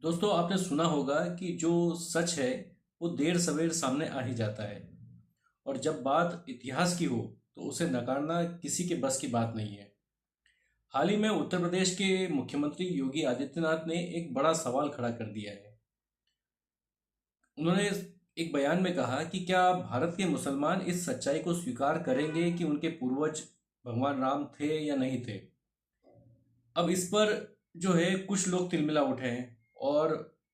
दोस्तों, आपने सुना होगा कि जो सच है वो देर सवेर सामने आ ही जाता है। और जब बात इतिहास की हो तो उसे नकारना किसी के बस की बात नहीं है। हाल ही में उत्तर प्रदेश के मुख्यमंत्री योगी आदित्यनाथ ने एक बड़ा सवाल खड़ा कर दिया है। उन्होंने एक बयान में कहा कि क्या भारत के मुसलमान इस सच्चाई को स्वीकार करेंगे कि उनके पूर्वज भगवान राम थे या नहीं थे। अब इस पर जो है कुछ लोग तिलमिला उठे हैं और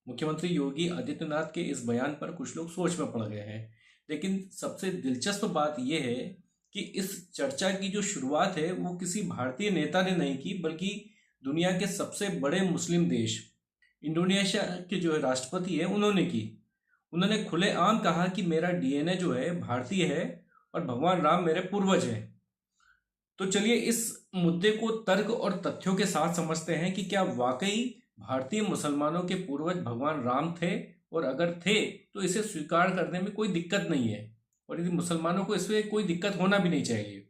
मुख्यमंत्री योगी आदित्यनाथ के इस बयान पर कुछ लोग सोच में पड़ गए हैं। लेकिन सबसे दिलचस्प बात यह है कि इस चर्चा की जो शुरुआत है वो किसी भारतीय नेता ने नहीं की, बल्कि दुनिया के सबसे बड़े मुस्लिम देश इंडोनेशिया के जो है राष्ट्रपति है उन्होंने की। उन्होंने खुलेआम कहा कि मेरा डीएनए जो है भारतीय है और भगवान राम मेरे पूर्वज हैं। तो चलिए इस मुद्दे को तर्क और तथ्यों के साथ समझते हैं कि क्या वाकई भारतीय मुसलमानों के पूर्वज भगवान राम थे, और अगर थे तो इसे स्वीकार करने में कोई दिक्कत नहीं है, और यदि मुसलमानों को इसमें कोई दिक्कत होना भी नहीं चाहिए।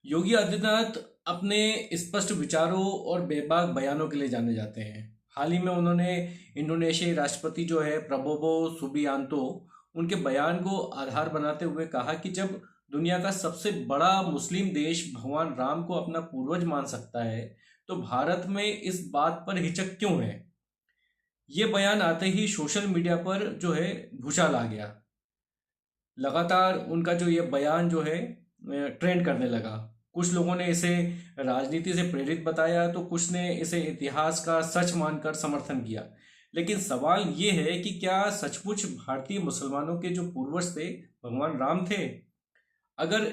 योगी आदित्यनाथ अपने स्पष्ट विचारों और बेबाक बयानों के लिए जाने जाते हैं। हाल ही में उन्होंने इंडोनेशियाई राष्ट्रपति जो है प्रबोवो सुबियांतो, उनके बयान को आधार बनाते हुए कहा कि जब दुनिया का सबसे बड़ा मुस्लिम देश भगवान राम को अपना पूर्वज मान सकता है तो भारत में इस बात पर हिचक क्यों है। ये बयान आते ही सोशल मीडिया पर जो है भूचाल आ गया। लगातार उनका जो ये बयान जो है ट्रेंड करने लगा। कुछ लोगों ने इसे राजनीति से प्रेरित बताया तो कुछ ने इसे इतिहास का सच मानकर समर्थन किया। लेकिन सवाल ये है कि क्या सचमुच भारतीय मुसलमानों के जो पूर्वज थे भगवान राम थे। अगर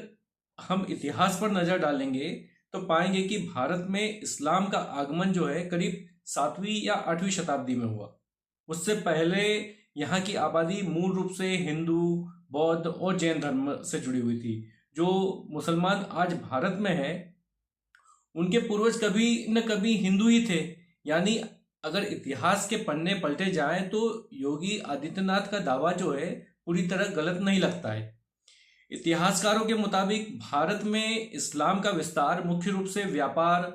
हम इतिहास पर नजर डालेंगे तो पाएंगे कि भारत में इस्लाम का आगमन जो है करीब 7वीं या 8वीं शताब्दी में हुआ। उससे पहले यहाँ की आबादी मूल रूप से हिंदू, बौद्ध और जैन धर्म से जुड़ी हुई थी। जो मुसलमान आज भारत में है उनके पूर्वज कभी न कभी हिंदू ही थे। यानी अगर इतिहास के पन्ने पलटे जाएं तो योगी आदित्यनाथ का दावा जो है पूरी तरह गलत नहीं लगता है। इतिहासकारों के मुताबिक भारत में इस्लाम का विस्तार मुख्य रूप से व्यापार,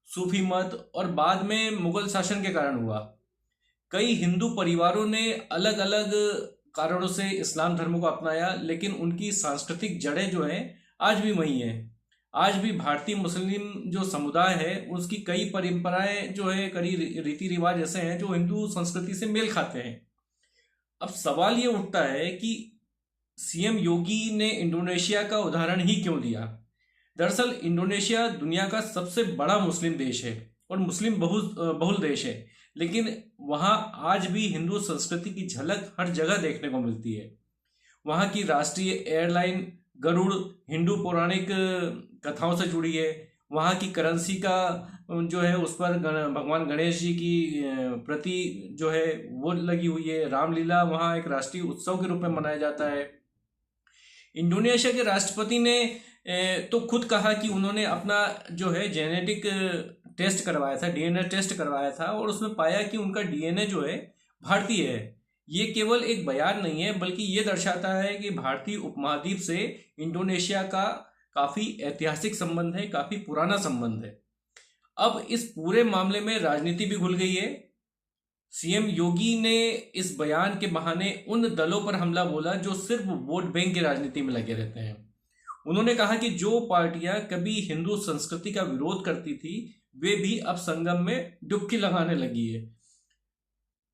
सूफी मत और बाद में मुगल शासन के कारण हुआ। कई हिंदू परिवारों ने अलग अलग कारणों से इस्लाम धर्म को अपनाया, लेकिन उनकी सांस्कृतिक जड़ें जो हैं आज भी वही हैं। आज भी भारतीय मुस्लिम जो समुदाय है उसकी कई परंपराएं जो है, कई रीति रिवाज ऐसे हैं जो हिंदू संस्कृति से मेल खाते हैं। अब सवाल ये उठता है कि सीएम योगी ने इंडोनेशिया का उदाहरण ही क्यों दिया। दरअसल इंडोनेशिया दुनिया का सबसे बड़ा मुस्लिम देश है और मुस्लिम बहुल बहुल देश है, लेकिन वहाँ आज भी हिंदू संस्कृति की झलक हर जगह देखने को मिलती है। वहाँ की राष्ट्रीय एयरलाइन गरुड़ हिंदू पौराणिक कथाओं से जुड़ी है। वहाँ की करेंसी का जो है उस पर भगवान गणेश जी की प्रति जो है वो लगी हुई है। रामलीला वहाँ एक राष्ट्रीय उत्सव के रूप में मनाया जाता है। इंडोनेशिया के राष्ट्रपति ने तो खुद कहा कि उन्होंने अपना जो है जेनेटिक टेस्ट करवाया था, डीएनए टेस्ट करवाया था, और उसमें पाया कि उनका डीएनए जो है भारतीय है। ये केवल एक बयान नहीं है, बल्कि ये दर्शाता है कि भारतीय उपमहाद्वीप से इंडोनेशिया का काफ़ी ऐतिहासिक संबंध है, काफ़ी पुराना संबंध है। अब इस पूरे मामले में राजनीति भी घुल गई है। सीएम योगी ने इस बयान के बहाने उन दलों पर हमला बोला जो सिर्फ वोट बैंक की राजनीति में लगे रहते हैं। उन्होंने कहा कि जो पार्टियां कभी हिंदू संस्कृति का विरोध करती थी वे भी अब संगम में डुबकी लगाने लगी है।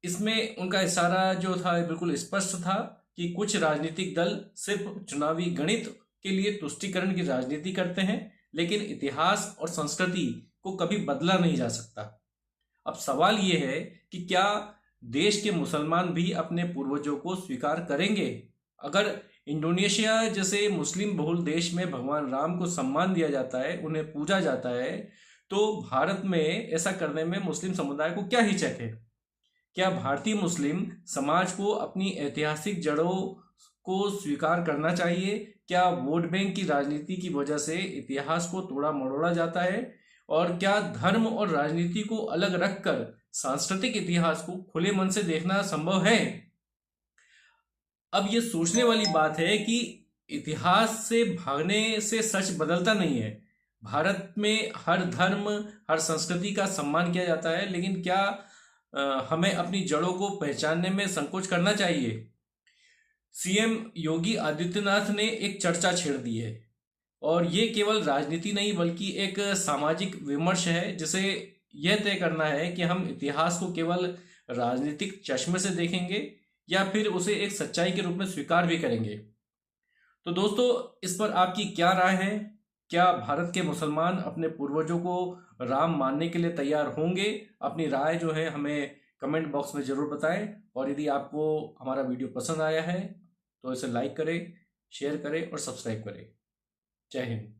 इसमें उनका इशारा जो था बिल्कुल स्पष्ट था कि कुछ राजनीतिक दल सिर्फ चुनावी गणित के लिए तुष्टीकरण की राजनीति करते हैं, लेकिन इतिहास और संस्कृति को कभी बदला नहीं जा सकता। अब सवाल ये है कि क्या देश के मुसलमान भी अपने पूर्वजों को स्वीकार करेंगे। अगर इंडोनेशिया जैसे मुस्लिम बहुल देश में भगवान राम को सम्मान दिया जाता है, उन्हें पूजा जाता है, तो भारत में ऐसा करने में मुस्लिम समुदाय को क्या हिचक है। क्या भारतीय मुस्लिम समाज को अपनी ऐतिहासिक जड़ों को स्वीकार करना चाहिए। क्या वोट बैंक की राजनीति की वजह से इतिहास को तोड़ा मरोड़ा जाता है, और क्या धर्म और राजनीति को अलग रखकर सांस्कृतिक इतिहास को खुले मन से देखना संभव है। अब ये सोचने वाली बात है कि इतिहास से भागने से सच बदलता नहीं है। भारत में हर धर्म, हर संस्कृति का सम्मान किया जाता है, लेकिन क्या हमें अपनी जड़ों को पहचानने में संकोच करना चाहिए? सीएम योगी आदित्यनाथ ने एक चर्चा छेड़ दी है, और ये केवल राजनीति नहीं बल्कि एक सामाजिक विमर्श है, जिसे यह तय करना है कि हम इतिहास को केवल राजनीतिक चश्मे से देखेंगे या फिर उसे एक सच्चाई के रूप में स्वीकार भी करेंगे। तो दोस्तों, इस पर आपकी क्या राय है? क्या भारत के मुसलमान अपने पूर्वजों को राम मानने के लिए तैयार होंगे? अपनी राय जो है हमें कमेंट बॉक्स में ज़रूर बताएं। और यदि आपको हमारा वीडियो पसंद आया है तो इसे लाइक करें, शेयर करें और सब्सक्राइब करें। जय हिंद।